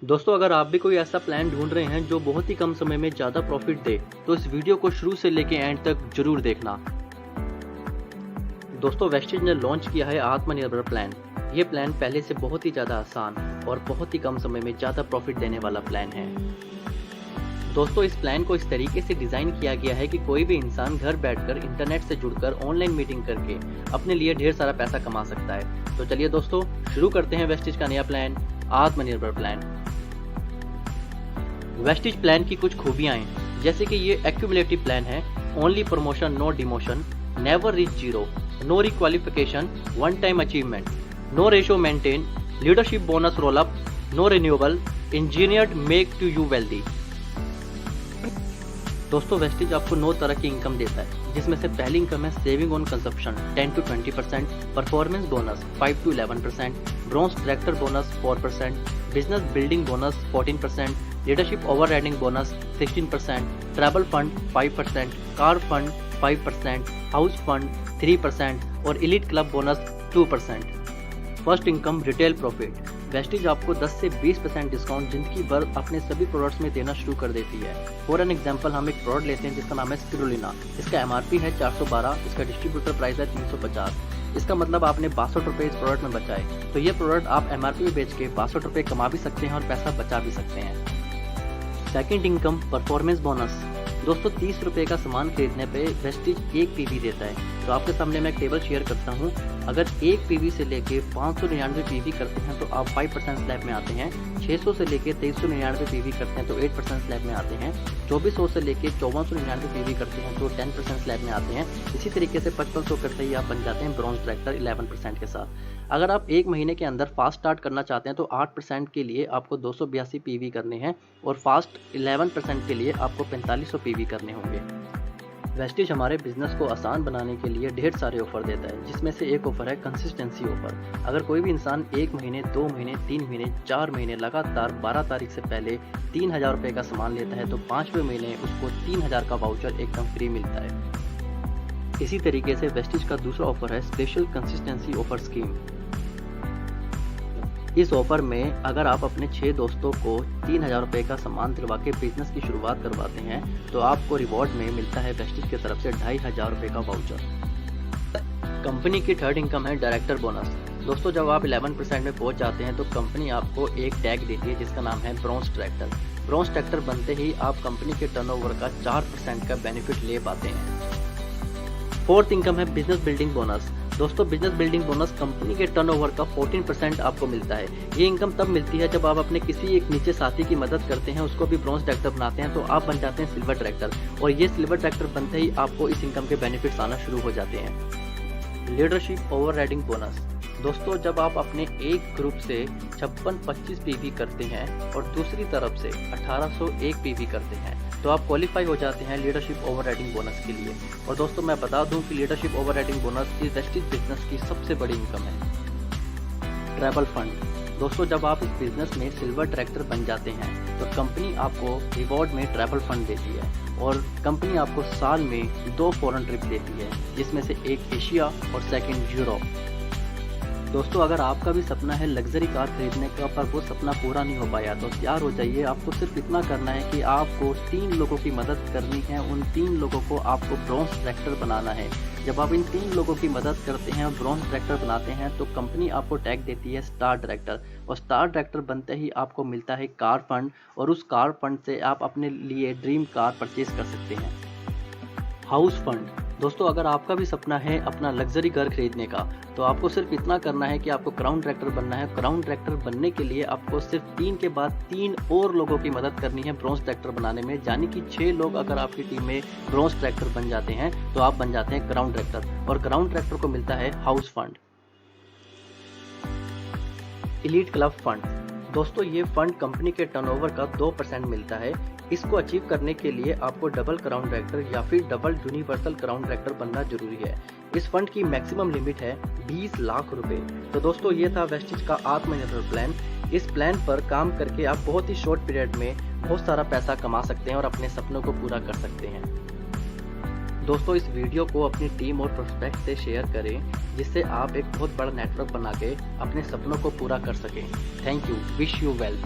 दोस्तों, अगर आप भी कोई ऐसा प्लान ढूंढ रहे हैं जो बहुत ही कम समय में ज़्यादा प्रॉफिट दे, तो इस वीडियो को शुरू से लेके एंड तक जरूर देखना। दोस्तों, वेस्टेज ने लॉन्च किया है आत्मनिर्भर प्लान। ये प्लान पहले से बहुत ही ज़्यादा आसान और बहुत ही कम समय में ज़्यादा प्रॉफिट देने वाला प्लान है। दोस्तों, इस प्लान को इस तरीके से डिज़ाइन किया गया है कि कोई भी इंसान घर बैठकर इंटरनेट से जुड़कर ऑनलाइन मीटिंग करके अपने लिए ढेर सारा पैसा कमा सकता है। तो चलिए दोस्तों, शुरू करते हैं वेस्टेज का नया प्लान, आत्मनिर्भर प्लान। वेस्टेज प्लान की कुछ खूबियां हैं, जैसे कि ये एक्यूमुलेटिव प्लान है, only promotion no demotion, never reach zero, no requalification, one time achievement, no ratio maintain, leadership bonus roll up, no renewable, engineered make to you wealthy. दोस्तों, wastage आपको 9 तरह की इनकम देता है, जिसमें से पहली इनकम है saving on consumption 10 to 20%, performance bonus 5 to 11%, bronze director bonus 4%, business building bonus 14%, leadership overriding bonus 16%, travel fund 5%, car fund 5%, house fund 3% और elite club bonus 2%। First income retail profit. Wastage आपको 10 से 20% discount जिंदगी भर अपने सभी products में देना शुरू कर देती है। फॉर एन एग्जांपल, हम एक प्रोडक्ट लेते हैं जिसका नाम है स्पिरुलिना। इसका एमआरपी है 412, इसका डिस्ट्रीब्यूटर प्राइस है 350। इसका मतलब आपने 62 रुपये इस प्रोडक्ट में बचाए। तो ये प्रोडक्ट आप एमआरपी में बेच के 62 रुपये कमा भी सकते हैं और पैसा बचा भी सकते हैं। Second income performance bonus. दोस्तों, 30 रुपये का सामान खरीदने पे वेस्टेज 1 पीवी देता है। तो आपके सामने मैं एक टेबल शेयर करता हूँ। अगर 1 पीवी से लेके 599 पीवी करते हैं तो आप 5% स्लैब में आते हैं। 600 से लेके 2399 पीवी करते हैं तो 8% स्लैब में आते हैं। 2400 से लेके 5499 पीवी करते हैं तो 10% स्लैब में आते हैं। इसी तरीके से 5500 करते ही आप बन जाते हैं ब्रॉन्ज डायरेक्टर 11% के साथ। अगर आप 1 महीने के अंदर फास्ट स्टार्ट करना चाहते हैं तो 8% के लिए आपको 282 पीवी करने हैं और फास्ट 11% के लिए आपको 4500 पीवी करने होंगे। वेस्टेज हमारे बिजनेस को आसान बनाने के लिए ढेर सारे ऑफर देता है, जिसमें से एक ऑफर है कंसिस्टेंसी ऑफर। अगर कोई भी इंसान 1 महीने, 2 महीने, 3 महीने, 4 महीने लगातार 12 तारीख से पहले 3000 रुपये का सामान लेता है तो 5वें महीने उसको 3000 का वाउचर एकदम फ्री मिलता है। इसी तरीके से वेस्टेज का दूसरा ऑफर है स्पेशल कंसिस्टेंसी ऑफर स्कीम। इस ऑफर में अगर आप अपने 6 दोस्तों को 3000 रुपये का सामान दिलवा के बिजनेस की शुरुआत करवाते हैं तो आपको रिवॉर्ड में मिलता है वेस्टेज की तरफ से 2500 रुपये का वाउचर। कंपनी की थर्ड इनकम है डायरेक्टर बोनस। दोस्तों, जब आप 11% में पहुंच जाते हैं तो कंपनी आपको एक टैग देती है जिसका नाम है ब्रॉन्ज डायरेक्टर। ब्रॉन्ज डायरेक्टर बनते ही आप कंपनी के टर्नओवर का 4% का बेनिफिट ले पाते हैं। फोर्थ इनकम है बिजनेस बिल्डिंग बोनस। दोस्तों, बिजनेस बिल्डिंग बोनस कंपनी के टर्नओवर का 14% आपको मिलता है। ये इनकम तब मिलती है जब आप अपने किसी एक नीचे साथी की मदद करते हैं, उसको भी ब्रॉन्ज डायरेक्टर बनाते हैं तो आप बन जाते हैं सिल्वर डायरेक्टर, और ये सिल्वर डायरेक्टर बनते ही आपको इस इनकम के बेनिफिट्स आना शुरू हो जाते हैं। Leadership overriding bonus. दोस्तों, जब आप अपने एक ग्रुप से 56-25 पीवी करते हैं और दूसरी तरफ से 1801 पीवी करते हैं तो आप क्वालिफाई हो जाते हैं लीडरशिप ओवरराइडिंग बोनस के लिए। और दोस्तों, मैं बता दूं कि लीडरशिप ओवरराइडिंग बोनस इस वेस्टेज बिजनेस की सबसे बड़ी इनकम है। Travel fund. दोस्तों, जब आप इस बिजनेस में सिल्वर डायरेक्टर बन जाते हैं तो कंपनी आपको रिवॉर्ड में ट्रैवल फंड देती है और कंपनी आपको साल में 2 फॉरेन ट्रिप देती है, जिसमें से एक एशिया और सेकंड यूरोप। दोस्तों, अगर आपका भी सपना है लग्जरी कार खरीदने का पर वो सपना पूरा नहीं हो पाया तो तैयार हो जाइए। आपको सिर्फ इतना करना है कि आपको 3 लोगों की मदद करनी है। उन 3 लोगों को आपको ब्रॉन्ज डायरेक्टर बनाना है। जब आप इन 3 लोगों की मदद करते हैं और ब्रॉन्ज डायरेक्टर बनाते हैं तो कंपनी आपको टैग देती है स्टार डायरेक्टर, और स्टार डायरेक्टर बनते ही आपको मिलता है कार फंड, और उस कार फंड से आप अपने लिए ड्रीम कार परचेज कर सकते हैं। House fund. दोस्तों, अगर आपका भी सपना है अपना लग्जरी घर खरीदने का तो आपको सिर्फ इतना करना है कि आपको क्राउन डायरेक्टर बनना है। क्राउन डायरेक्टर बनने के लिए आपको सिर्फ 3 के बाद 3 और लोगों की मदद करनी है ब्रॉन्ज डायरेक्टर बनाने में, यानी कि 6 लोग अगर आपकी टीम में ब्रॉन्ज डायरेक्टर बन जाते हैं तो आप बन जाते हैं क्राउन डायरेक्टर, और क्राउन डायरेक्टर को मिलता है house fund. Elite club fund. दोस्तों, ये फंड कंपनी के टर्नओवर का 2% मिलता है। इसको अचीव करने के लिए आपको डबल क्राउन डायरेक्टर या फिर डबल यूनिवर्सल क्राउन डायरेक्टर बनना जरूरी है। इस फंड की मैक्सिमम लिमिट है 20 लाख रुपए। तो दोस्तों, ये था वेस्टेज का आत्मनिर्भर प्लान। इस प्लान पर काम करके आप बहुत ही शॉर्ट पीरियड में बहुत सारा पैसा कमा सकते हैं और अपने सपनों को पूरा कर सकते हैं। दोस्तों, इस वीडियो को अपनी टीम और प्रोस्पेक्ट से शेयर करें, जिससे आप एक बहुत बड़ा नेटवर्क बना के अपने सपनों को पूरा कर सकें। Thank you. Wish you wealth.